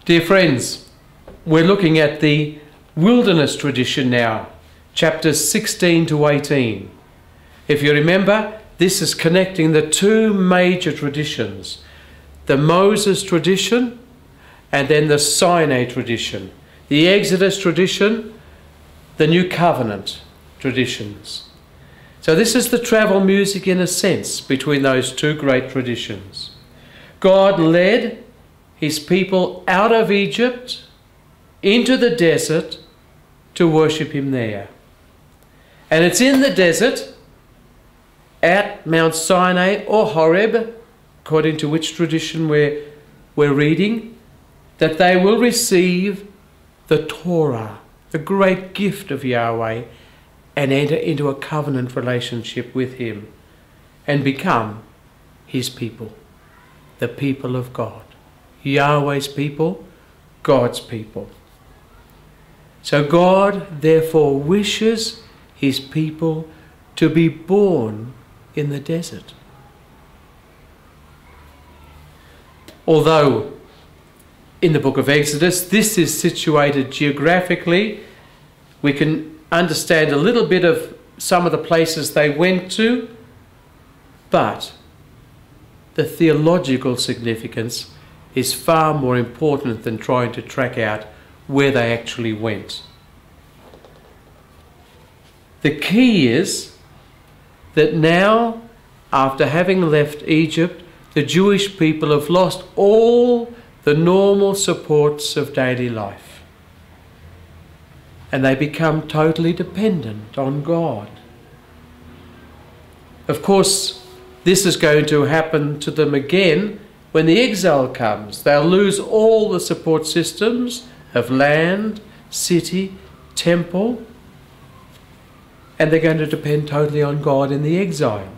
Dear friends, we're looking at the wilderness tradition now, chapters 16 to 18. If you remember, this is connecting the two major traditions, the Moses tradition and then the Sinai tradition, the Exodus tradition, the New Covenant traditions. So this is the travel music in a sense between those two great traditions. God led his people out of Egypt into the desert to worship him there. And it's in the desert at Mount Sinai or Horeb, according to which tradition we're reading, that they will receive the Torah, the great gift of Yahweh, and enter into a covenant relationship with him and become his people, the people of God. Yahweh's people, God's people. So God therefore wishes his people to be born in the desert. Although in the book of Exodus this is situated geographically, we can understand a little bit of some of the places they went to, but the theological significance is far more important than trying to track out where they actually went. The key is that now, after having left Egypt, the Jewish people have lost all the normal supports of daily life. And they become totally dependent on God. Of course, this is going to happen to them again when the exile comes. They'll lose all the support systems of land, city, temple, and they're going to depend totally on God in the exile.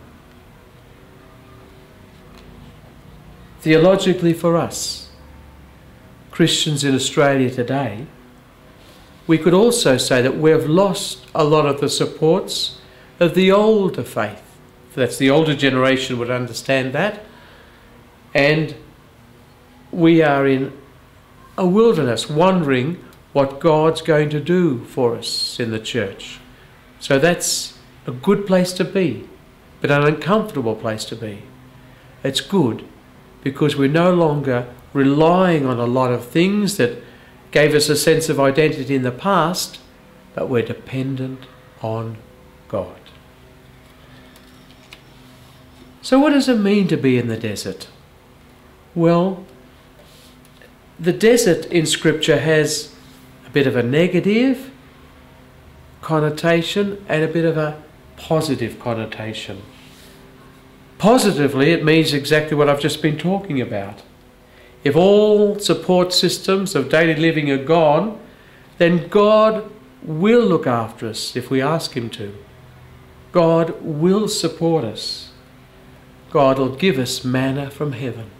Theologically for us, Christians in Australia today, we could also say that we've lost a lot of the supports of the older faith. That's the older generation would understand that. And we are in a wilderness, wondering what God's going to do for us in the church. So that's a good place to be, but an uncomfortable place to be. It's good because we're no longer relying on a lot of things that gave us a sense of identity in the past, but we're dependent on God. So what does it mean to be in the desert? Well, the desert in Scripture has a bit of a negative connotation and a bit of a positive connotation. Positively, it means exactly what I've just been talking about. If all support systems of daily living are gone, then God will look after us if we ask him to. God will support us. God will give us manna from heaven.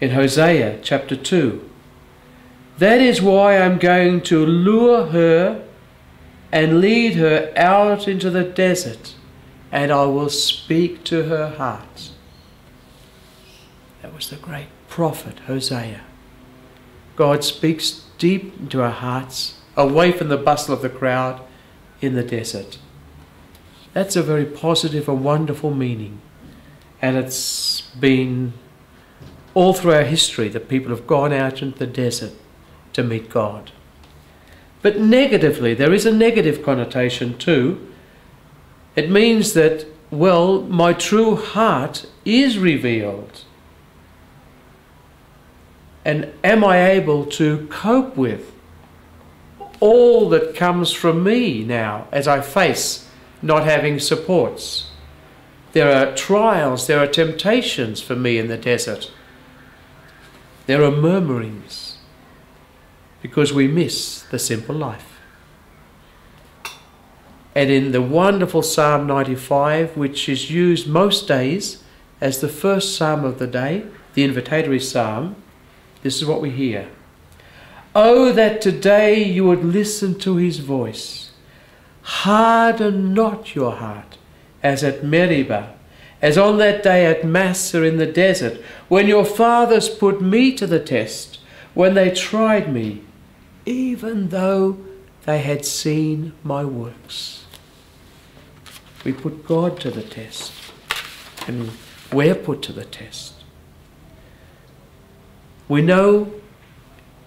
In Hosea chapter 2, that is why I'm going to lure her and lead her out into the desert, and I will speak to her heart. That was the great prophet Hosea. God speaks deep into our hearts, away from the bustle of the crowd in the desert. That's a very positive and wonderful meaning. And it's been all through our history that people have gone out into the desert to meet God. But negatively, there is a negative connotation too. It means that, well, my true heart is revealed. And am I able to cope with all that comes from me now as I face not having supports? There are trials, there are temptations for me in the desert. There are murmurings because we miss the simple life. And in the wonderful Psalm 95, which is used most days as the first psalm of the day, the invitatory psalm, this is what we hear. Oh, that today you would listen to his voice. Harden not your heart as at Meribah, as on that day at Massah in the desert, when your fathers put me to the test, when they tried me, even though they had seen my works. We put God to the test, and we're put to the test. We know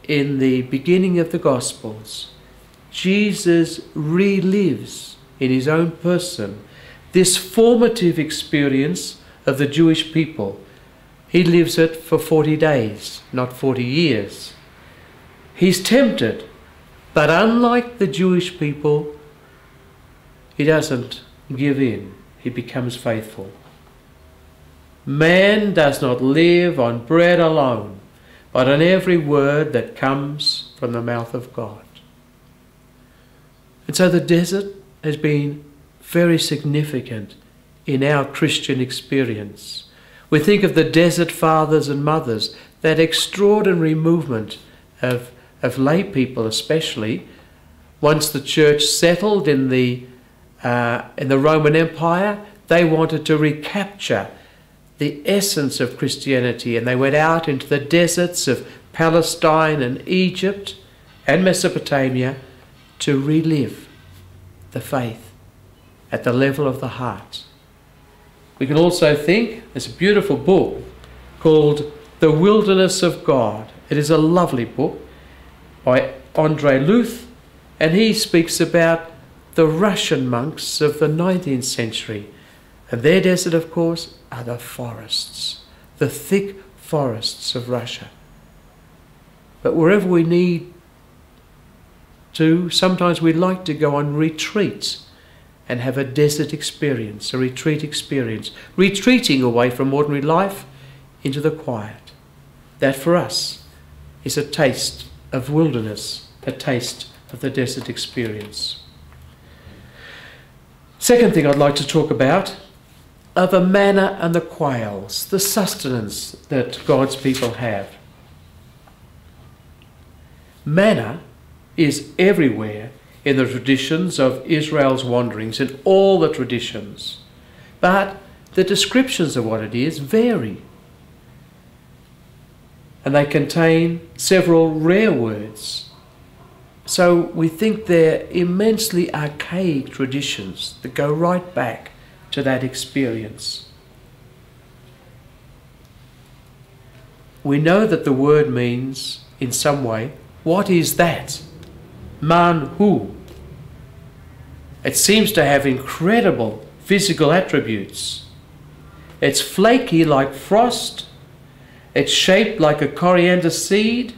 in the beginning of the Gospels, Jesus relives in his own person this formative experience of the Jewish people. He lives it for 40 days, not 40 years. He's tempted, but unlike the Jewish people, he doesn't give in. He becomes faithful. Man does not live on bread alone, but on every word that comes from the mouth of God. And so the desert has been very significant in our Christian experience. We think of the desert fathers and mothers, that extraordinary movement of lay people especially. Once the church settled in the Roman Empire, they wanted to recapture the essence of Christianity, and they went out into the deserts of Palestine and Egypt and Mesopotamia to relive the faith at the level of the heart. We can also think, there's a beautiful book called The Wilderness of God. It is a lovely book by André Luth, and he speaks about the Russian monks of the 19th century. And their desert, of course, are the forests, the thick forests of Russia. But wherever we need to, sometimes we like to go on retreats and have a desert experience, a retreat experience, retreating away from ordinary life into the quiet. That for us is a taste of wilderness, a taste of the desert experience. Second thing I'd like to talk about are the manna and the quails, the sustenance that God's people have. Manna is everywhere in the traditions of Israel's wanderings, in all the traditions. But the descriptions of what it is vary. And they contain several rare words. So we think they're immensely archaic traditions that go right back to that experience. We know that the word means, in some way, what is that? Manhu. It seems to have incredible physical attributes. It's flaky like frost. It's shaped like a coriander seed.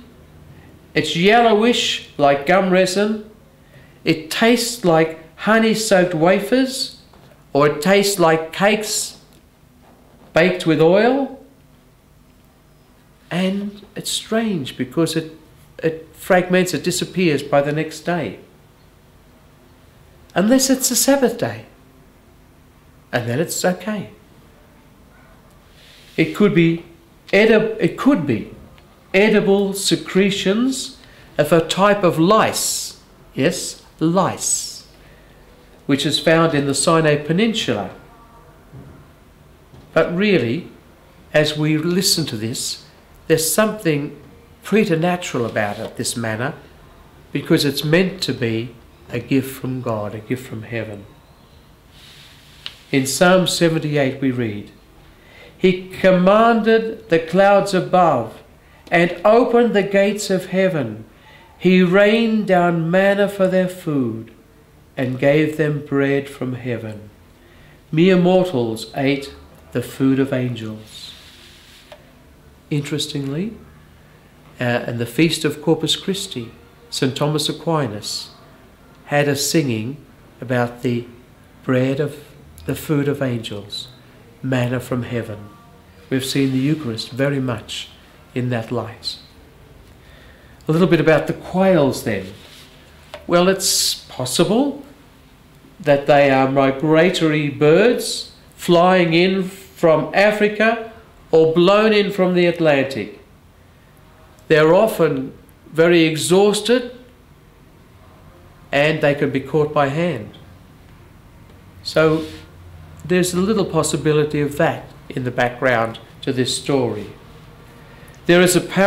It's yellowish like gum resin. It tastes like honey-soaked wafers, or it tastes like cakes baked with oil. And it's strange because it fragments, it disappears by the next day. Unless it's a Sabbath day. And then it's okay. It could be edible secretions of a type of lice. Yes, lice, which is found in the Sinai Peninsula. But really, as we listen to this, there's something preternatural about it, this manna, because it's meant to be a gift from God, a gift from heaven. In Psalm 78 we read, He commanded the clouds above and opened the gates of heaven. He rained down manna for their food and gave them bread from heaven. Mere mortals ate the food of angels. Interestingly, in the feast of Corpus Christi, St. Thomas Aquinas had a singing about the bread of the food of angels, manna from heaven. We've seen the Eucharist very much in that light. A little bit about the quails then. Well, it's possible that they are migratory birds flying in from Africa or blown in from the Atlantic. They're often very exhausted and they can be caught by hand. So there's a little possibility of that in the background to this story. There is a parallel